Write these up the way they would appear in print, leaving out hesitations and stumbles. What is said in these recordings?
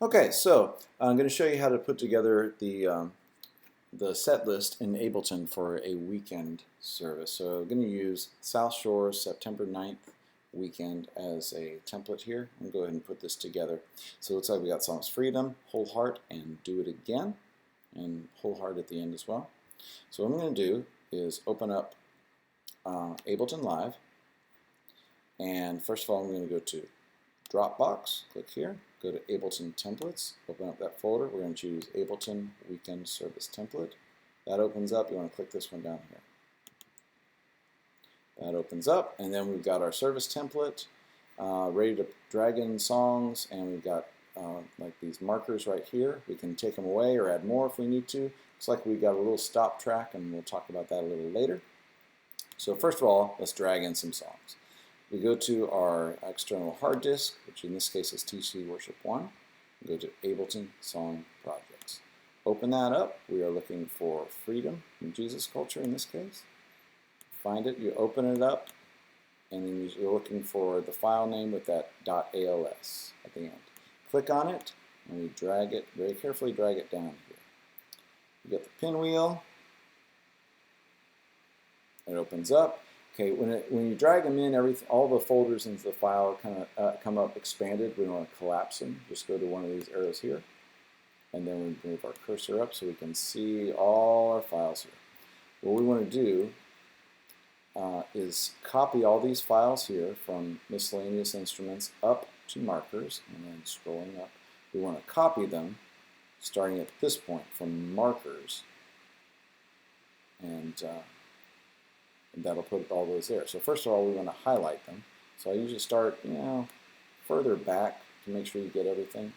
Okay, so I'm going to show you how to put together the set list in Ableton for a weekend service. So I'm going to use South Shore September 9th weekend as a template here. I'm going to go ahead and put this together. So it looks like we got songs Freedom, Whole Heart, and Do It Again, and Whole Heart at the end as well. So what I'm going to do is open up Ableton Live, and first of all I'm going to go to Dropbox, click here, go to Ableton Templates, open up that folder. We're going to choose Ableton Weekend Service Template. That opens up. You want to click this one down here. That opens up, and then we've got our service template ready to drag in songs, and we've got like these markers right here. We can take them away or add more if we need to. Looks like we got a little stop track, and we'll talk about that a little later. So first of all, let's drag in some songs. We go to our external hard disk, which in this case is TC Worship 1. We go to Ableton Song Projects. Open that up. We are looking for Freedom from Jesus Culture in this case. Find it, you open it up, and then you're looking for the file name with that .als at the end. Click on it, and we drag it, very carefully drag it down here. You get the pinwheel. It opens up. Okay, when you drag them in, all the folders into the file kind of come up expanded. We don't want to collapse them. Just go to one of these arrows here, and then we move our cursor up so we can see all our files here. What we want to do is copy all these files here from miscellaneous instruments up to markers, and then scrolling up. We want to copy them starting at this point from markers, and that'll put all those there. So first of all, we want to highlight them. So I usually start, further back to make sure you get everything.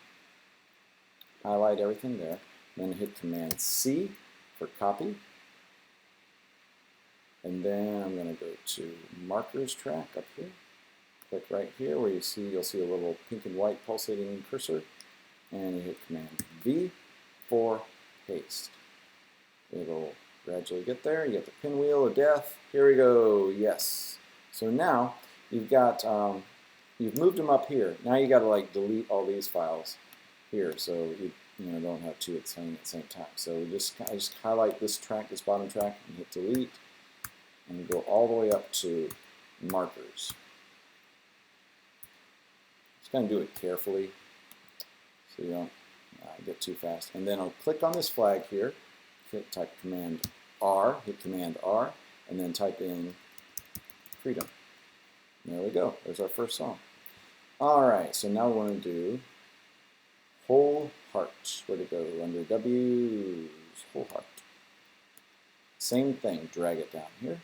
Highlight everything there. Then hit Command C for copy. And then I'm going to go to Markers track up here. Click right here where you'll see a little pink and white pulsating cursor. And you hit Command V for paste. It'll gradually get there. You get the pinwheel of death. Here we go. Yes. So now you've got you've moved them up here. Now you got to like delete all these files here, so you don't have two at the same time. So I just highlight this track, this bottom track, and hit delete, and you go all the way up to markers. Just kind of do it carefully so you don't get too fast. And then I'll click on this flag here. Type Command R, hit Command R, and then type in Freedom. There we go. There's our first song. Alright, so now we want to do Whole Heart. Where'd it go? Under W's, Whole Heart. Same thing, drag it down here.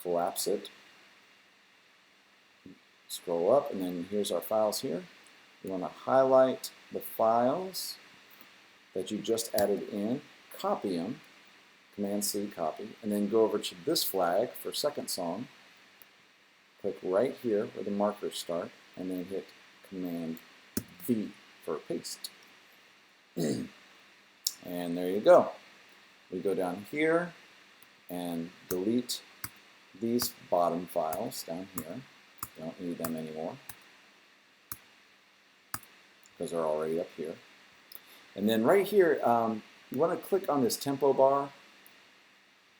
Collapse it. Scroll up, and then here's our files here. You want to highlight the files that you just added in, copy them, Command C, copy, and then go over to this flag for second song, click right here where the markers start, and then hit Command V for paste. And there you go. We go down here and delete these bottom files down here. Don't need them anymore because they're already up here. And then right here, you want to click on this tempo bar.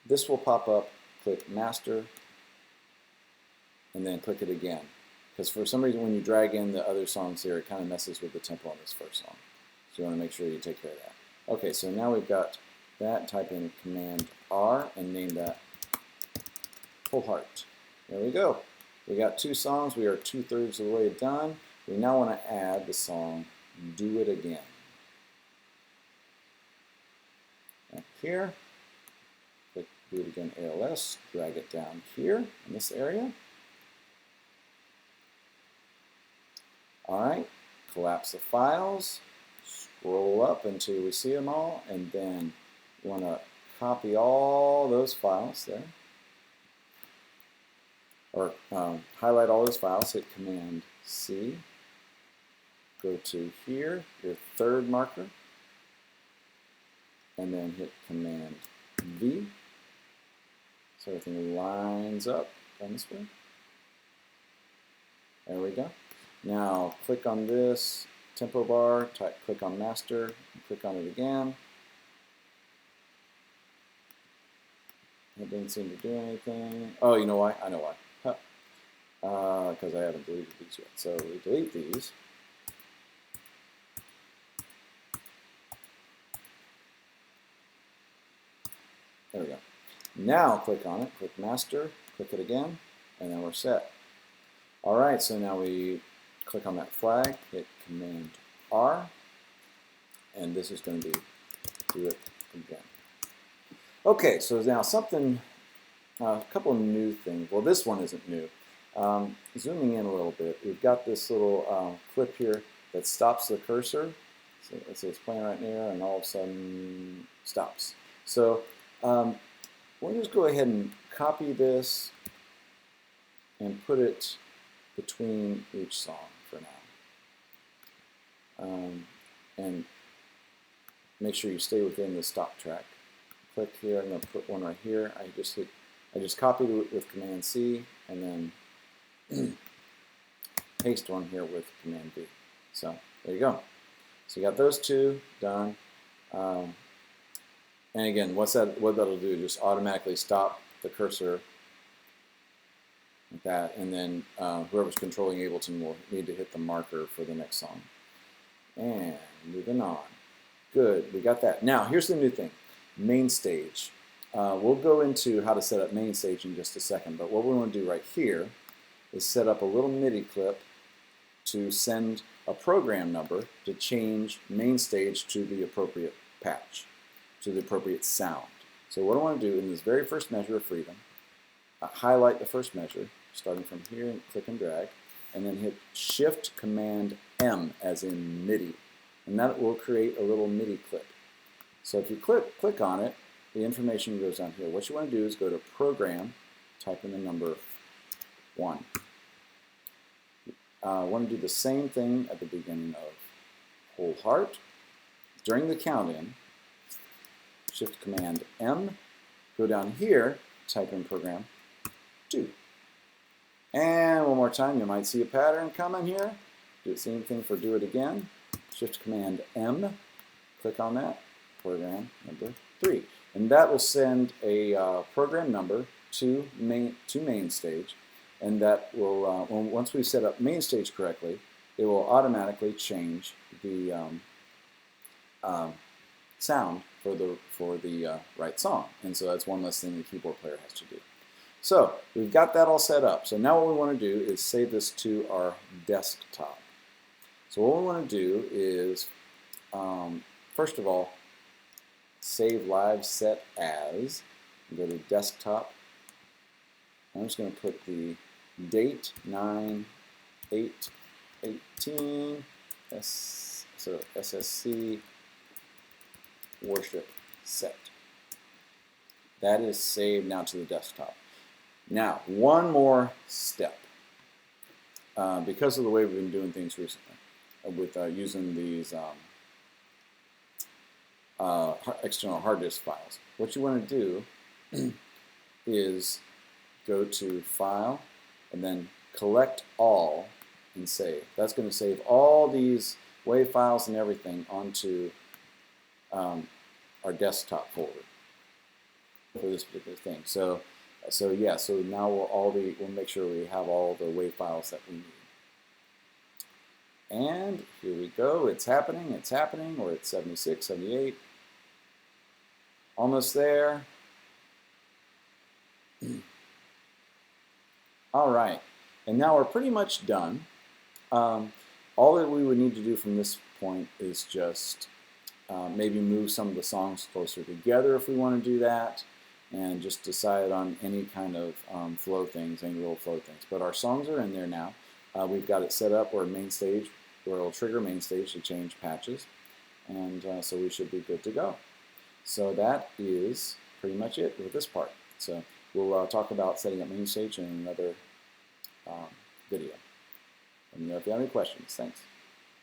This will pop up. Click Master, and then click it again. Because for some reason, when you drag in the other songs here, it kind of messes with the tempo on this first song. So you want to make sure you take care of that. Okay, so now we've got that. Type in Command R and name that Whole Heart. There we go. We got two songs. We are 2/3 of the way done. We now want to add the song Do It Again. Up here, click Do It Again ALS, drag it down here in this area. Alright, collapse the files, scroll up until we see them all, and then you want to copy all those files there. Or highlight all those files, hit Command C, go to here, your third marker, and then hit Command V, so everything lines up down this way. There we go. Now click on this tempo bar, click on master, click on it again. It didn't seem to do anything. Oh, you know why? I know why. Because I haven't deleted these yet. So we delete these. There we go. Now click on it, click master, click it again, and then we're set. All right, so now we click on that flag, hit Command R, and this is going to be do it again. Okay, so now something, a couple of new things. Well, this one isn't new. Zooming in a little bit, we've got this little clip here that stops the cursor. So let's say it's playing right there, and all of a sudden stops. So we'll just go ahead and copy this and put it between each song for now. And make sure you stay within the stop track. Click here, I'm going to put one right here. I just copied it with Command C and then paste one here with Command V. So there you go. So you got those two done. And again, what that'll do is just automatically stop the cursor like that, and then whoever's controlling Ableton will need to hit the marker for the next song. And moving on. Good, we got that. Now, here's the new thing, main stage. We'll go into how to set up main stage in just a second, but what we want to do right here is set up a little MIDI clip to send a program number to change main stage to the appropriate patch, to the appropriate sound. So what I want to do in this very first measure of freedom, highlight the first measure, starting from here, and click and drag, and then hit Shift Command M as in MIDI, and that will create a little MIDI clip. So if you click on it, the information goes down here. What you want to do is go to Program, type in the number 1. I want to do the same thing at the beginning of Whole Heart. During the count-in, Shift Command M, go down here, type in Program 2. And one more time, you might see a pattern coming here. Do the same thing for Do It Again. Shift Command M, click on that, program number 3. And that will send a program number to main stage, and that will, once we set up main stage correctly, it will automatically change the sound for the right song. And so that's one less thing the keyboard player has to do. So we've got that all set up. So now what we want to do is save this to our desktop. So what we want to do is, first of all, save live set as, go to desktop. I'm just going to put the date 9/8/18, so SSC worship set. That is saved now to the desktop. Now, one more step. Because of the way we've been doing things recently, with using these external hard disk files, what you want to do is go to File and then Collect All and Save. That's going to save all these WAV files and everything onto our desktop folder for this particular thing. So now we'll make sure we have all the WAV files that we need. And here we go. It's happening. We're at 76, 78. Almost there. All right. And now we're pretty much done. All that we would need to do from this point is just maybe move some of the songs closer together if we want to do that, and just decide on any kind of flow things, any little flow things. But our songs are in there now. We've got it set up where main stage, where it'll trigger main stage to change patches, and so we should be good to go. So that is pretty much it with this part. So we'll talk about setting up main stage in another video. Let me know if you have any questions. Thanks.